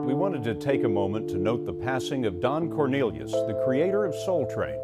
We wanted to take a moment to note the passing of Don Cornelius, the creator of Soul Train.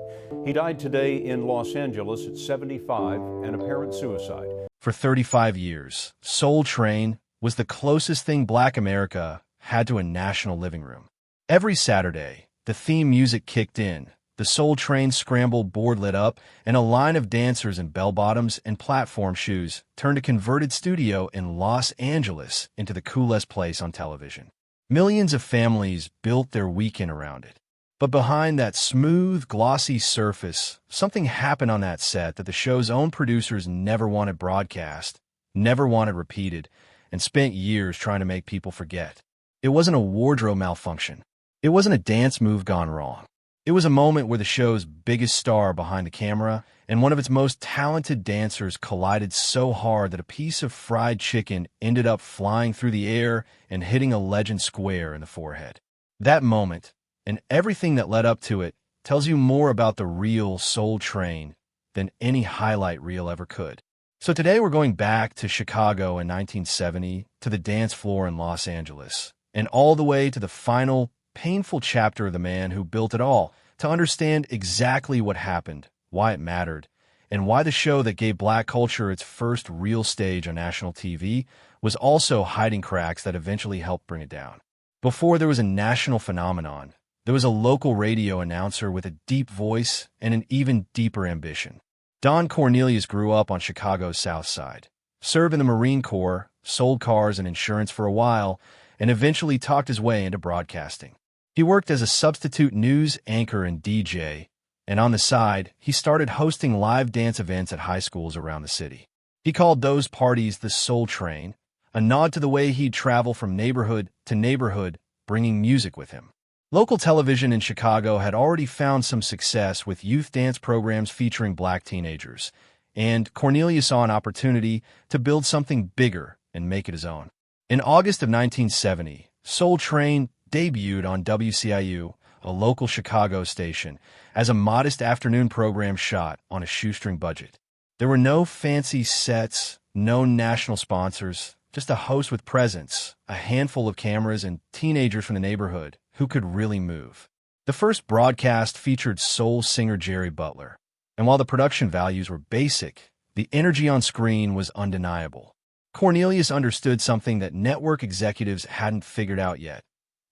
He died today in Los Angeles at 75, an apparent suicide. For 35 years, Soul Train was the closest thing Black America had to a national living room. Every Saturday, the theme music kicked in, the Soul Train scramble board lit up, and a line of dancers in bell-bottoms and platform shoes turned a converted studio in Los Angeles into the coolest place on television. Millions of families built their weekend around it. But behind that smooth, glossy surface, something happened on that set that the show's own producers never wanted broadcast, never wanted repeated, and spent years trying to make people forget. It wasn't a wardrobe malfunction. It wasn't a dance move gone wrong. It was a moment where the show's biggest star behind the camera and one of its most talented dancers collided so hard that a piece of fried chicken ended up flying through the air and hitting a legend square in the forehead. That moment, and everything that led up to it, tells you more about the real Soul Train than any highlight reel ever could. So today we're going back to Chicago in 1970, to the dance floor in Los Angeles, and all the way to the final, painful chapter of the man who built it all, to understand exactly what happened, why it mattered, and why the show that gave Black culture its first real stage on national TV was also hiding cracks that eventually helped bring it down. Before there was a national phenomenon, there was a local radio announcer with a deep voice and an even deeper ambition. Don Cornelius grew up on Chicago's South Side, served in the Marine Corps, sold cars and insurance for a while, and eventually talked his way into broadcasting. He worked as a substitute news anchor and DJ, and on the side, he started hosting live dance events at high schools around the city. He called those parties the Soul Train, a nod to the way he'd travel from neighborhood to neighborhood, bringing music with him. Local television in Chicago had already found some success with youth dance programs featuring Black teenagers, and Cornelius saw an opportunity to build something bigger and make it his own. In August of 1970, Soul Train debuted on WCIU, a local Chicago station, as a modest afternoon program shot on a shoestring budget. There were no fancy sets, no national sponsors, just a host with presence, a handful of cameras, and teenagers from the neighborhood who could really move. The first broadcast featured soul singer Jerry Butler, and while the production values were basic, the energy on screen was undeniable. Cornelius understood something that network executives hadn't figured out yet.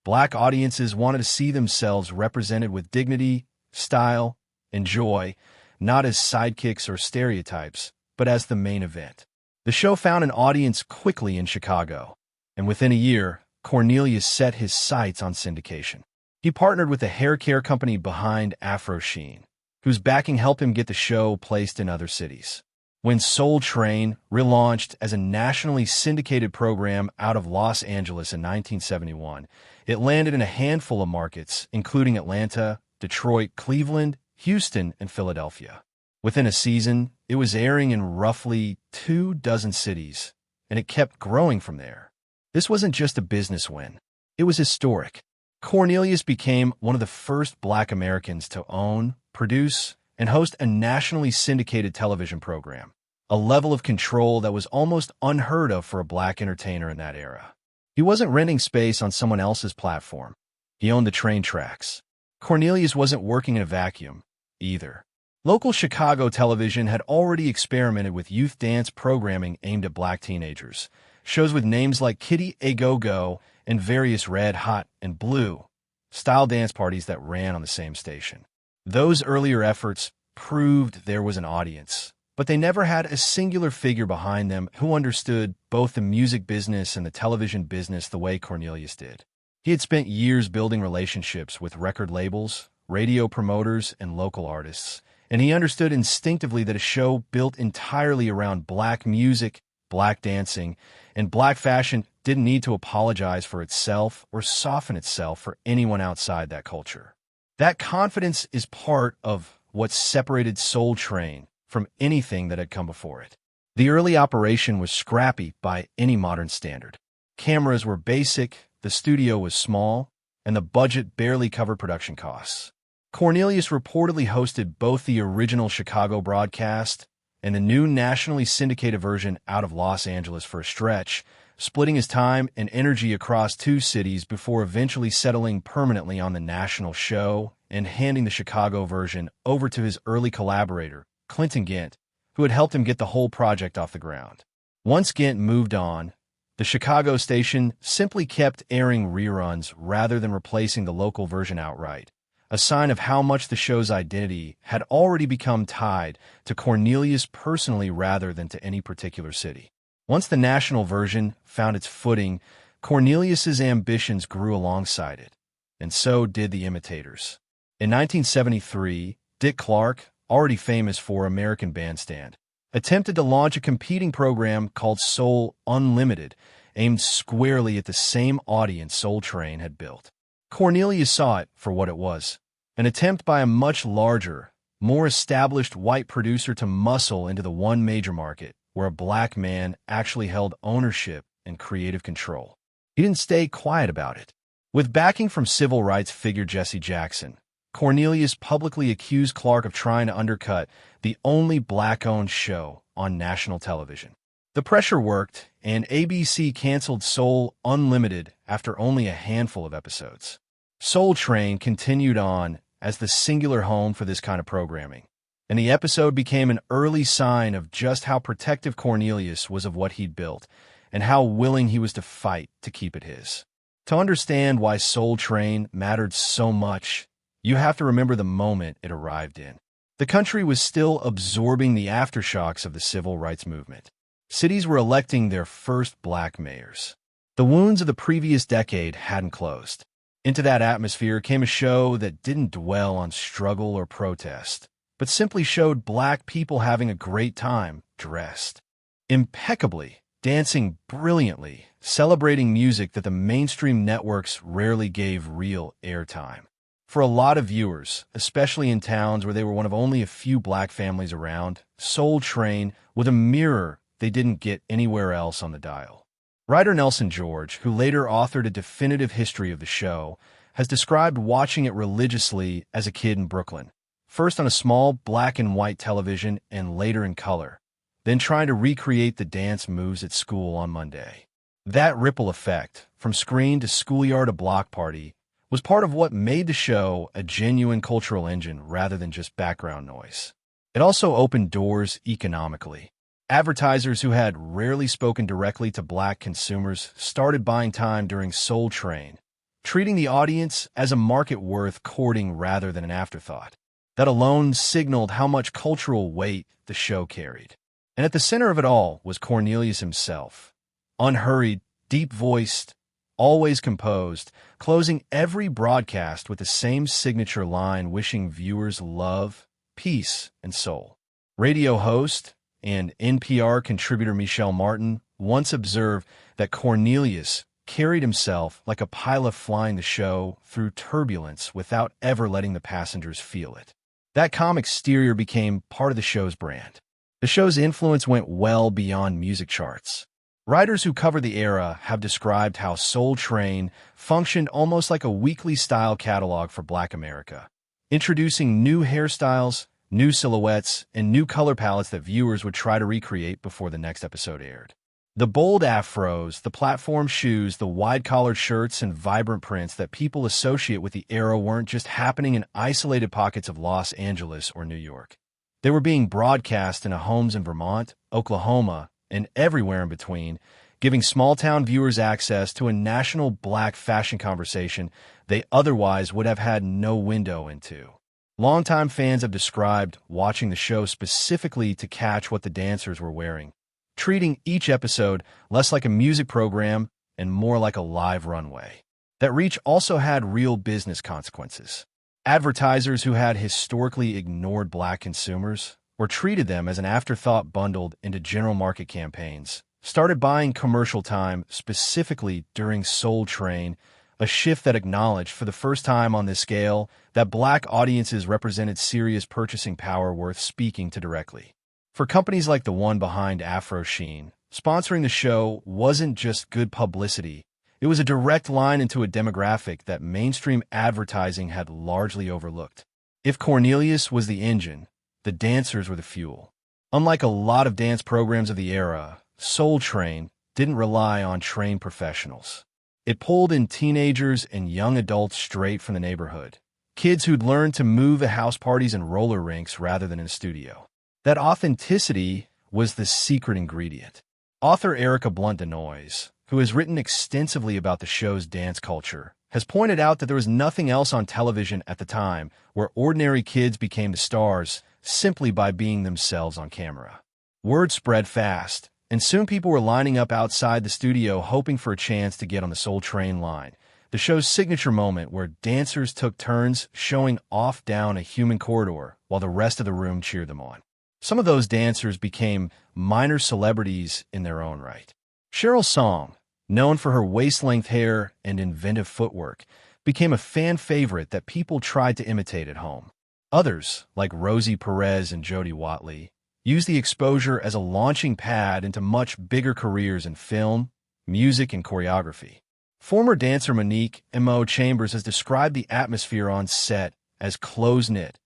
Black audiences wanted to see themselves represented with dignity, style, and joy, not as sidekicks or stereotypes, but as the main event. The show found an audience quickly in Chicago, and within a year, Cornelius set his sights on syndication. He partnered with the hair care company behind Afro Sheen, whose backing helped him get the show placed in other cities. When Soul Train relaunched as a nationally syndicated program out of Los Angeles in 1971, it landed in a handful of markets, including Atlanta, Detroit, Cleveland, Houston, and Philadelphia. Within a season, it was airing in roughly 24 cities, and it kept growing from there. This wasn't just a business win. It was historic. Cornelius became one of the first Black Americans to own, produce, and host a nationally syndicated television program, a level of control that was almost unheard of for a Black entertainer in that era. He wasn't renting space on someone else's platform. He owned the train tracks. Cornelius wasn't working in a vacuum, either. Local Chicago television had already experimented with youth dance programming aimed at Black teenagers, shows with names like Kitty A Go-Go and various Red, Hot, and Blue style dance parties that ran on the same station. Those earlier efforts proved there was an audience, but they never had a singular figure behind them who understood both the music business and the television business the way Cornelius did. He had spent years building relationships with record labels, radio promoters, and local artists, and he understood instinctively that a show built entirely around Black music, Black dancing, and Black fashion didn't need to apologize for itself or soften itself for anyone outside that culture. That confidence is part of what separated Soul Train from anything that had come before it. The early operation was scrappy by any modern standard. Cameras were basic, the studio was small, and the budget barely covered production costs. Cornelius reportedly hosted both the original Chicago broadcast and the new nationally syndicated version out of Los Angeles for a stretch, splitting his time and energy across two cities before eventually settling permanently on the national show and handing the Chicago version over to his early collaborator, Clinton Gint, who had helped him get the whole project off the ground. Once Gint moved on, the Chicago station simply kept airing reruns rather than replacing the local version outright, a sign of how much the show's identity had already become tied to Cornelius personally rather than to any particular city. Once the national version found its footing, Cornelius's ambitions grew alongside it, and so did the imitators. In 1973, Dick Clark, already famous for American Bandstand, attempted to launch a competing program called Soul Unlimited, aimed squarely at the same audience Soul Train had built. Cornelius saw it for what it was, an attempt by a much larger, more established white producer to muscle into the one major market where a black man actually held ownership and creative control. He didn't stay quiet about it. With backing from civil rights figure Jesse Jackson, Cornelius publicly accused Clark of trying to undercut the only black-owned show on national television. The pressure worked, and ABC canceled Soul Unlimited after only a handful of episodes. Soul Train continued on as the singular home for this kind of programming, and the episode became an early sign of just how protective Cornelius was of what he'd built and how willing he was to fight to keep it his. To understand why Soul Train mattered so much, you have to remember the moment it arrived in. The country was still absorbing the aftershocks of the civil rights movement. Cities were electing their first black mayors. The wounds of the previous decade hadn't closed. Into that atmosphere came a show that didn't dwell on struggle or protest, but simply showed black people having a great time, dressed impeccably, dancing brilliantly, celebrating music that the mainstream networks rarely gave real airtime. For a lot of viewers, especially in towns where they were one of only a few black families around, Soul Train was a mirror they didn't get anywhere else on the dial. Writer Nelson George, who later authored a definitive history of the show, has described watching it religiously as a kid in Brooklyn, first on a small black and white television and later in color, then trying to recreate the dance moves at school on Monday. That ripple effect, from screen to schoolyard to block party, was part of what made the show a genuine cultural engine rather than just background noise. It also opened doors economically. Advertisers who had rarely spoken directly to black consumers started buying time during Soul Train, treating the audience as a market worth courting rather than an afterthought. That alone signaled how much cultural weight the show carried. And at the center of it all was Cornelius himself. Unhurried, deep-voiced, always composed, closing every broadcast with the same signature line wishing viewers love, peace, and soul. Radio host and NPR contributor Michelle Martin once observed that Cornelius carried himself like a pilot flying the show through turbulence without ever letting the passengers feel it. That calm exterior became part of the show's brand. The show's influence went well beyond music charts. Writers who cover the era have described how Soul Train functioned almost like a weekly style catalog for Black America, introducing new hairstyles, new silhouettes, and new color palettes that viewers would try to recreate before the next episode aired. The bold afros, the platform shoes, the wide-collared shirts, and vibrant prints that people associate with the era weren't just happening in isolated pockets of Los Angeles or New York. They were being broadcast into homes in Vermont, Oklahoma, and everywhere in between, giving small-town viewers access to a national black fashion conversation they otherwise would have had no window into. Longtime fans have described watching the show specifically to catch what the dancers were wearing, treating each episode less like a music program and more like a live runway. That reach also had real business consequences. Advertisers who had historically ignored black consumers or treated them as an afterthought bundled into general market campaigns started buying commercial time specifically during Soul Train, a shift that acknowledged for the first time on this scale that black audiences represented serious purchasing power worth speaking to directly. For companies like the one behind Afro Sheen, sponsoring the show wasn't just good publicity, it was a direct line into a demographic that mainstream advertising had largely overlooked. If Cornelius was the engine, the dancers were the fuel. Unlike a lot of dance programs of the era, Soul Train, didn't rely on trained professionals. It pulled in teenagers and young adults straight from the neighborhood, kids who'd learned to move at house parties and roller rinks rather than in a studio. That authenticity was the secret ingredient. Author Erica Blunt Denoise, who has written extensively about the show's dance culture, has pointed out that there was nothing else on television at the time where ordinary kids became the stars simply by being themselves on camera. Word spread fast, and soon people were lining up outside the studio hoping for a chance to get on the Soul Train line, the show's signature moment where dancers took turns showing off down a human corridor while the rest of the room cheered them on. Some of those dancers became minor celebrities in their own right. Cheryl Song, known for her waist-length hair and inventive footwork, became a fan favorite that people tried to imitate at home. Others, like Rosie Perez and Jody Watley, used the exposure as a launching pad into much bigger careers in film, music, and choreography. Former dancer Monique M.O. Chambers has described the atmosphere on set as close-knit,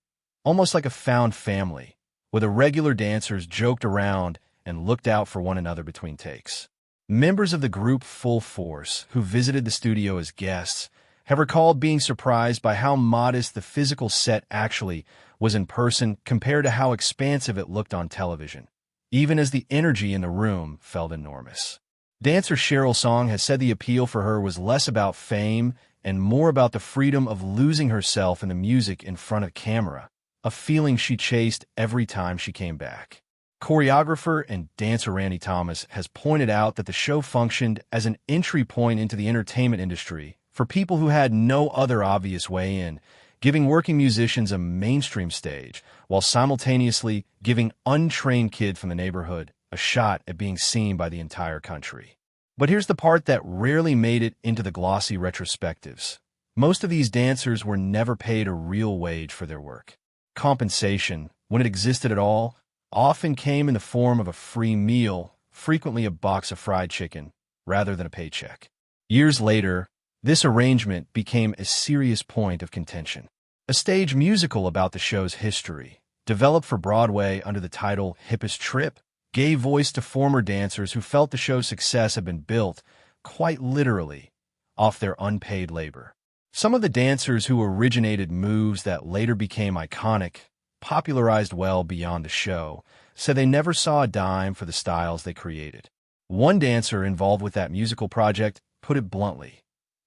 almost like a found family, where the regular dancers joked around and looked out for one another between takes. Members of the group Full Force, who visited the studio as guests, have recalled being surprised by how modest the physical set actually was in person compared to how expansive it looked on television, even as the energy in the room felt enormous. Dancer Cheryl Song has said the appeal for her was less about fame and more about the freedom of losing herself in the music in front of camera, a feeling she chased every time she came back. Choreographer and dancer Randy Thomas has pointed out that the show functioned as an entry point into the entertainment industry for people who had no other obvious way in, giving working musicians a mainstream stage while simultaneously giving untrained kids from the neighborhood a shot at being seen by the entire country. But here's the part that rarely made it into the glossy retrospectives. Most of these dancers were never paid a real wage for their work. Compensation, when it existed at all, often came in the form of a free meal, frequently a box of fried chicken, rather than a paycheck. Years later, this arrangement became a serious point of contention. A stage musical about the show's history, developed for Broadway under the title Hippest Trip, gave voice to former dancers who felt the show's success had been built, quite literally, off their unpaid labor. Some of the dancers who originated moves that later became iconic, popularized well beyond the show, said they never saw a dime for the styles they created. One dancer involved with that musical project put it bluntly.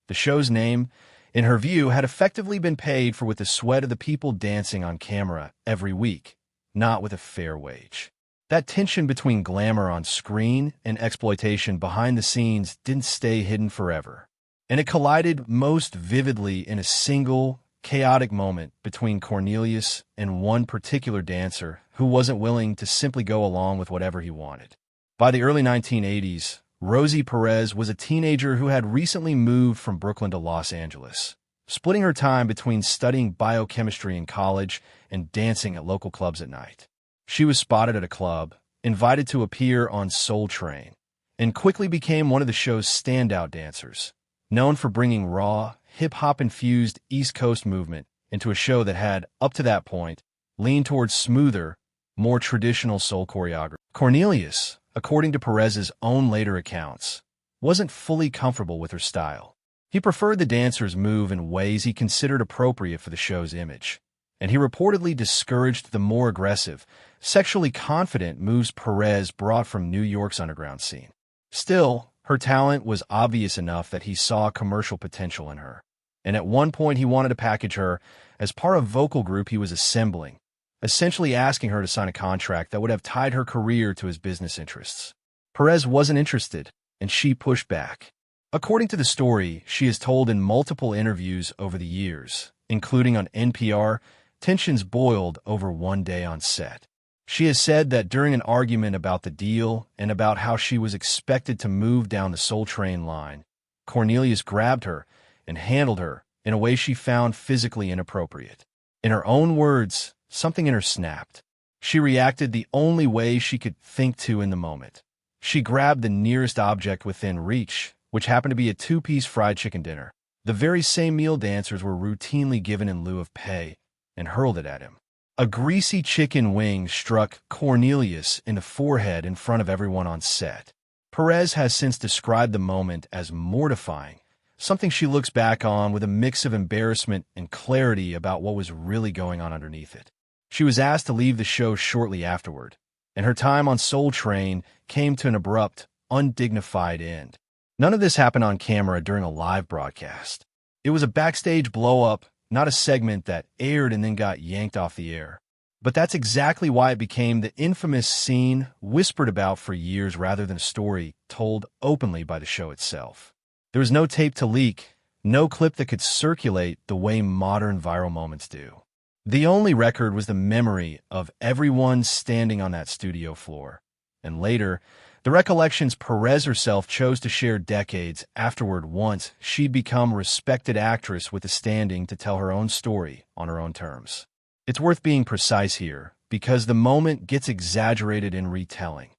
The show's name, in her view, had effectively been paid for with the sweat of the people dancing on camera every week, not with a fair wage. That tension between glamour on screen and exploitation behind the scenes didn't stay hidden forever, and it collided most vividly in a single, chaotic moment between Cornelius and one particular dancer who wasn't willing to simply go along with whatever he wanted. By the early 1980s, Rosie Perez was a teenager who had recently moved from Brooklyn to Los Angeles, splitting her time between studying biochemistry in college and dancing at local clubs at night. She was spotted at a club, invited to appear on Soul Train, and quickly became one of the show's standout dancers, known for bringing raw, hip-hop-infused East Coast movement into a show that had, up to that point, leaned towards smoother, more traditional soul choreography. Cornelius, according to Perez's own later accounts, wasn't fully comfortable with her style. He preferred the dancers move in ways he considered appropriate for the show's image, and he reportedly discouraged the more aggressive, sexually confident moves Perez brought from New York's underground scene. Still, her talent was obvious enough that he saw commercial potential in her, and at one point he wanted to package her as part of a vocal group he was assembling, essentially asking her to sign a contract that would have tied her career to his business interests. Perez wasn't interested, and she pushed back. According to the story she has told in multiple interviews over the years, including on NPR, tensions boiled over one day on set. She has said that during an argument about the deal and about how she was expected to move down the Soul Train line, Cornelius grabbed her and handled her in a way she found physically inappropriate. In her own words, something in her snapped. She reacted the only way she could think to in the moment. She grabbed the nearest object within reach, which happened to be a two-piece fried chicken dinner, the very same meal dancers were routinely given in lieu of pay, and hurled it at him. A greasy chicken wing struck Cornelius in the forehead in front of everyone on set. Perez has since described the moment as mortifying, something she looks back on with a mix of embarrassment and clarity about what was really going on underneath it. She was asked to leave the show shortly afterward, and her time on Soul Train came to an abrupt, undignified end. None of this happened on camera during a live broadcast. It was a backstage blow-up, not a segment that aired and then got yanked off the air. But that's exactly why it became the infamous scene whispered about for years rather than a story told openly by the show itself. There was no tape to leak, no clip that could circulate the way modern viral moments do. The only record was the memory of everyone standing on that studio floor. And later, the recollections Perez herself chose to share decades afterward once she'd become a respected actress with the standing to tell her own story on her own terms. It's worth being precise here, because the moment gets exaggerated in retelling.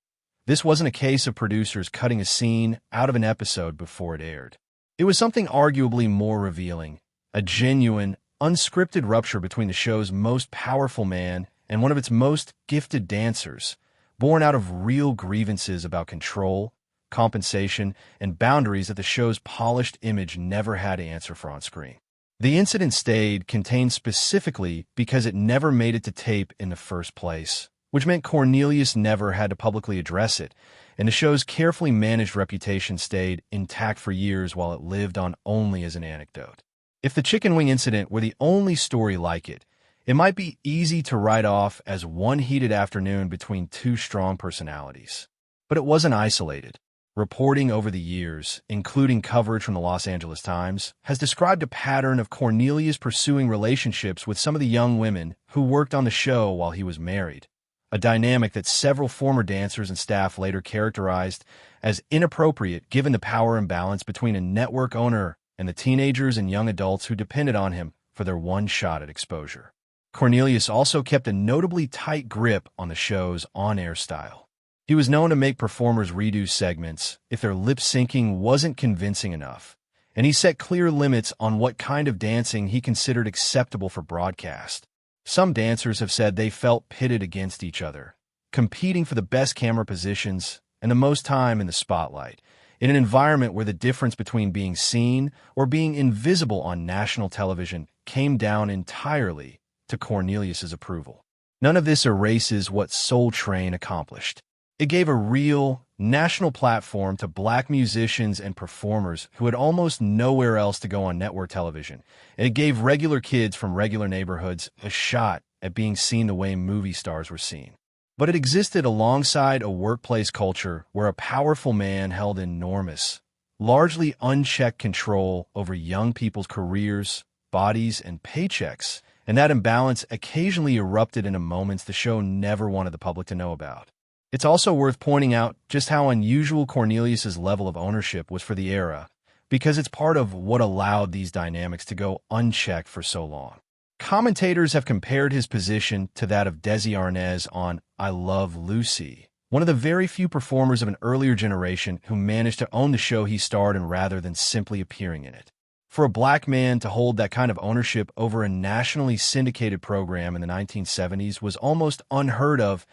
This wasn't a case of producers cutting a scene out of an episode before it aired. It was something arguably more revealing, a genuine, unscripted rupture between the show's most powerful man and one of its most gifted dancers, born out of real grievances about control, compensation, and boundaries that the show's polished image never had to answer for on screen. The incident stayed contained specifically because it never made it to tape in the first place, which meant Cornelius never had to publicly address it, and the show's carefully managed reputation stayed intact for years while it lived on only as an anecdote. If the chicken wing incident were the only story like it, it might be easy to write off as one heated afternoon between two strong personalities. But it wasn't isolated. Reporting over the years, including coverage from the Los Angeles Times, has described a pattern of Cornelius pursuing relationships with some of the young women who worked on the show while he was married, a dynamic that several former dancers and staff later characterized as inappropriate given the power imbalance between a network owner and the teenagers and young adults who depended on him for their one shot at exposure. Cornelius also kept a notably tight grip on the show's on-air style. He was known to make performers redo segments if their lip-syncing wasn't convincing enough, and he set clear limits on what kind of dancing he considered acceptable for broadcast. Some dancers have said they felt pitted against each other, competing for the best camera positions and the most time in the spotlight, in an environment where the difference between being seen or being invisible on national television came down entirely to Cornelius's approval. None of this erases what Soul Train accomplished. It gave a real, national platform to black musicians and performers who had almost nowhere else to go on network television, and it gave regular kids from regular neighborhoods a shot at being seen the way movie stars were seen. But it existed alongside a workplace culture where a powerful man held enormous, largely unchecked control over young people's careers, bodies, and paychecks, and that imbalance occasionally erupted into moments the show never wanted the public to know about. It's also worth pointing out just how unusual Cornelius's level of ownership was for the era, because it's part of what allowed these dynamics to go unchecked for so long. Commentators have compared his position to that of Desi Arnaz on I Love Lucy, one of the very few performers of an earlier generation who managed to own the show he starred in rather than simply appearing in it. For a black man to hold that kind of ownership over a nationally syndicated program in the 1970s was almost unheard of,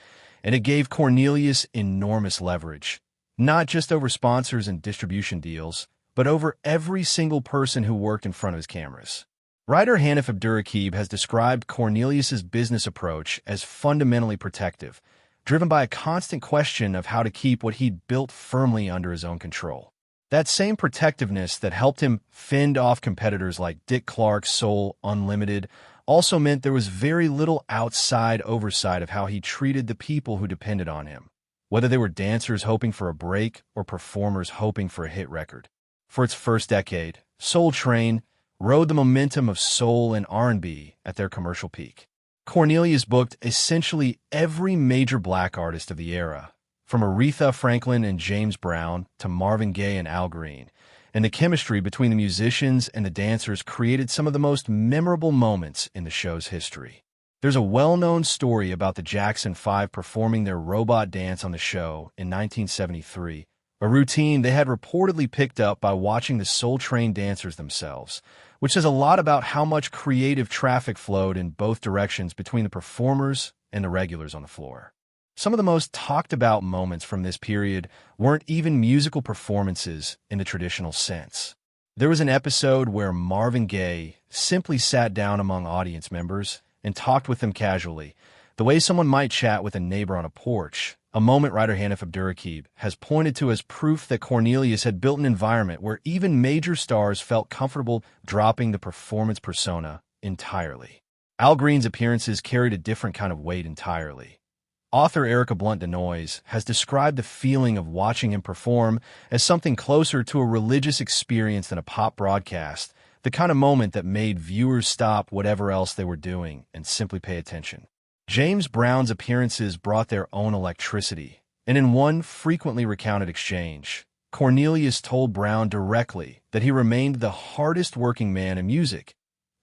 and it gave Cornelius enormous leverage, not just over sponsors and distribution deals, but over every single person who worked in front of his cameras. Writer Hanif Abdurraqib has described Cornelius's business approach as fundamentally protective, driven by a constant question of how to keep what he'd built firmly under his own control. That same protectiveness that helped him fend off competitors like Dick Clark's Soul Unlimited also meant there was very little outside oversight of how he treated the people who depended on him, whether they were dancers hoping for a break or performers hoping for a hit record. For its first decade, Soul Train rode the momentum of soul and R&B at their commercial peak. Cornelius booked essentially every major black artist of the era, from Aretha Franklin and James Brown to Marvin Gaye and Al Green, and the chemistry between the musicians and the dancers created some of the most memorable moments in the show's history. There's a well-known story about the Jackson 5 performing their robot dance on the show in 1973, a routine they had reportedly picked up by watching the Soul Train dancers themselves, which says a lot about how much creative traffic flowed in both directions between the performers and the regulars on the floor. Some of the most talked about moments from this period weren't even musical performances in the traditional sense. There was an episode where Marvin Gaye simply sat down among audience members and talked with them casually, the way someone might chat with a neighbor on a porch, a moment writer Hanif Abdurraqib has pointed to as proof that Cornelius had built an environment where even major stars felt comfortable dropping the performance persona entirely. Al Green's appearances carried a different kind of weight entirely. Author Erica Blunt Denoise has described the feeling of watching him perform as something closer to a religious experience than a pop broadcast, the kind of moment that made viewers stop whatever else they were doing and simply pay attention. James Brown's appearances brought their own electricity, and in one frequently recounted exchange, Cornelius told Brown directly that he remained the hardest-working man in music,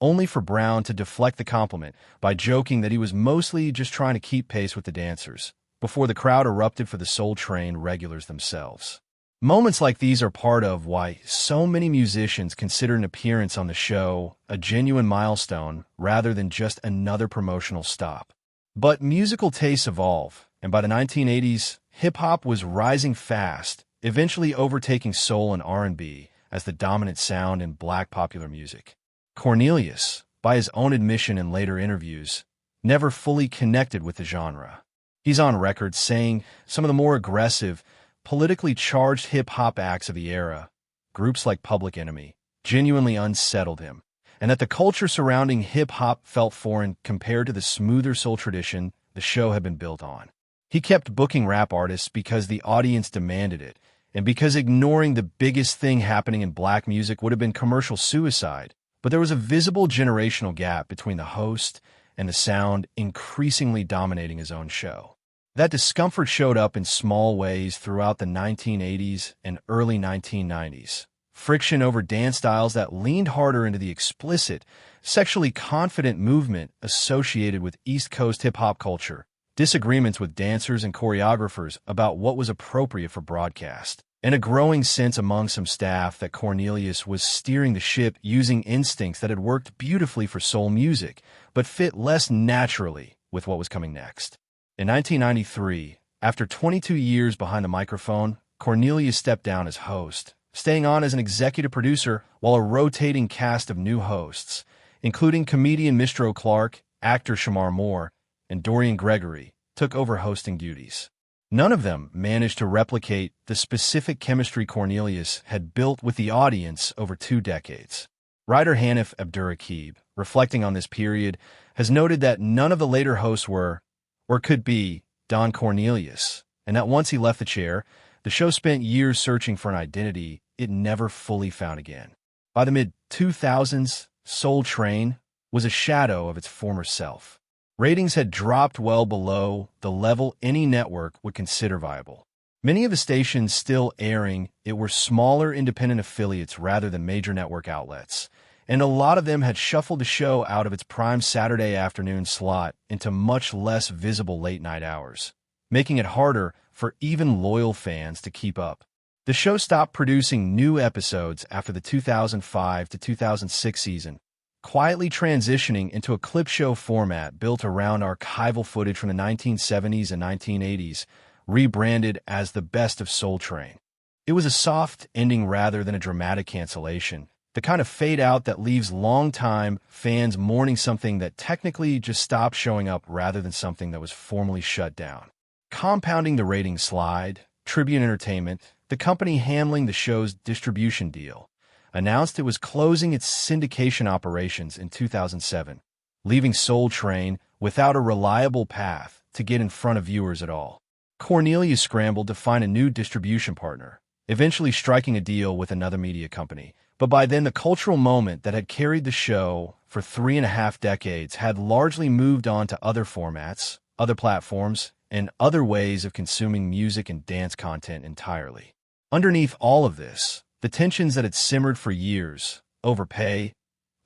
only for Brown to deflect the compliment by joking that he was mostly just trying to keep pace with the dancers, before the crowd erupted for the Soul Train regulars themselves. Moments like these are part of why so many musicians consider an appearance on the show a genuine milestone rather than just another promotional stop. But musical tastes evolve, and by the 1980s, hip-hop was rising fast, eventually overtaking soul and R&B as the dominant sound in black popular music. Cornelius, by his own admission in later interviews, never fully connected with the genre. He's on record saying some of the more aggressive, politically charged hip-hop acts of the era, groups like Public Enemy, genuinely unsettled him, and that the culture surrounding hip-hop felt foreign compared to the smoother soul tradition the show had been built on. He kept booking rap artists because the audience demanded it, and because ignoring the biggest thing happening in black music would have been commercial suicide. But there was a visible generational gap between the host and the sound increasingly dominating his own show. That discomfort showed up in small ways throughout the 1980s and early 1990s. Friction over dance styles that leaned harder into the explicit, sexually confident movement associated with East Coast hip-hop culture, disagreements with dancers and choreographers about what was appropriate for broadcast, and a growing sense among some staff that Cornelius was steering the ship using instincts that had worked beautifully for soul music, but fit less naturally with what was coming next. In 1993, after 22 years behind the microphone, Cornelius stepped down as host, staying on as an executive producer while a rotating cast of new hosts, including comedian Mistro Clark, actor Shamar Moore, and Dorian Gregory, took over hosting duties. None of them managed to replicate the specific chemistry Cornelius had built with the audience over 2 decades. Writer Hanif Abdurraqib, reflecting on this period, has noted that none of the later hosts were, or could be, Don Cornelius, and that once he left the chair, the show spent years searching for an identity it never fully found again. By the mid-2000s, Soul Train was a shadow of its former self. Ratings had dropped well below the level any network would consider viable. Many of the stations still airing it were smaller independent affiliates rather than major network outlets, and a lot of them had shuffled the show out of its prime Saturday afternoon slot into much less visible late-night hours, making it harder for even loyal fans to keep up. The show stopped producing new episodes after the 2005 to 2006 season, quietly transitioning into a clip show format built around archival footage from the 1970s and 1980s, rebranded as the Best of Soul Train. It was a soft ending rather than a dramatic cancellation, the kind of fade-out that leaves long-time fans mourning something that technically just stopped showing up rather than something that was formally shut down. Compounding the ratings slide, Tribune Entertainment, the company handling the show's distribution deal, announced it was closing its syndication operations in 2007, leaving Soul Train without a reliable path to get in front of viewers at all. Cornelius scrambled to find a new distribution partner, eventually striking a deal with another media company. But by then, the cultural moment that had carried the show for 3.5 decades had largely moved on to other formats, other platforms, and other ways of consuming music and dance content entirely. Underneath all of this, the tensions that had simmered for years, over pay,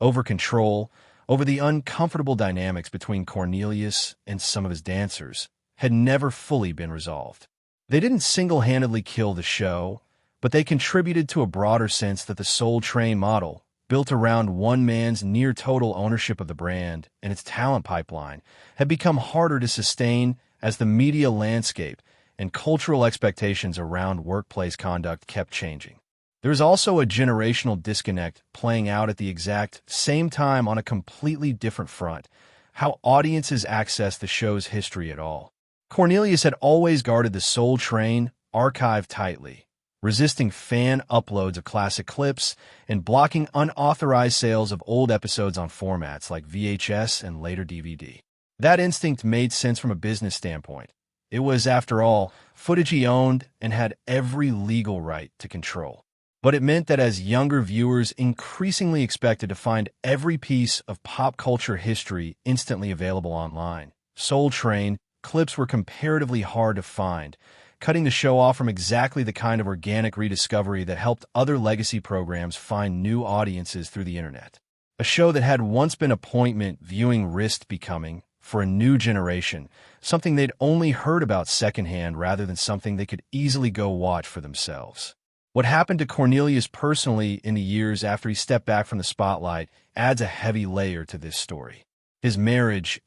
over control, over the uncomfortable dynamics between Cornelius and some of his dancers, had never fully been resolved. They didn't single-handedly kill the show, but they contributed to a broader sense that the Soul Train model, built around one man's near-total ownership of the brand and its talent pipeline, had become harder to sustain as the media landscape and cultural expectations around workplace conduct kept changing. There's also a generational disconnect playing out at the exact same time on a completely different front: how audiences access the show's history at all. Cornelius had always guarded the Soul Train archive tightly, resisting fan uploads of classic clips and blocking unauthorized sales of old episodes on formats like VHS and later DVD. That instinct made sense from a business standpoint. It was, after all, footage he owned and had every legal right to control. But it meant that as younger viewers increasingly expected to find every piece of pop culture history instantly available online, Soul Train clips were comparatively hard to find, cutting the show off from exactly the kind of organic rediscovery that helped other legacy programs find new audiences through the internet. A show that had once been appointment viewing risked becoming, for a new generation, something they'd only heard about secondhand rather than something they could easily go watch for themselves. What happened to Cornelius personally in the years after he stepped back from the spotlight adds a heavy layer to this story. His marriage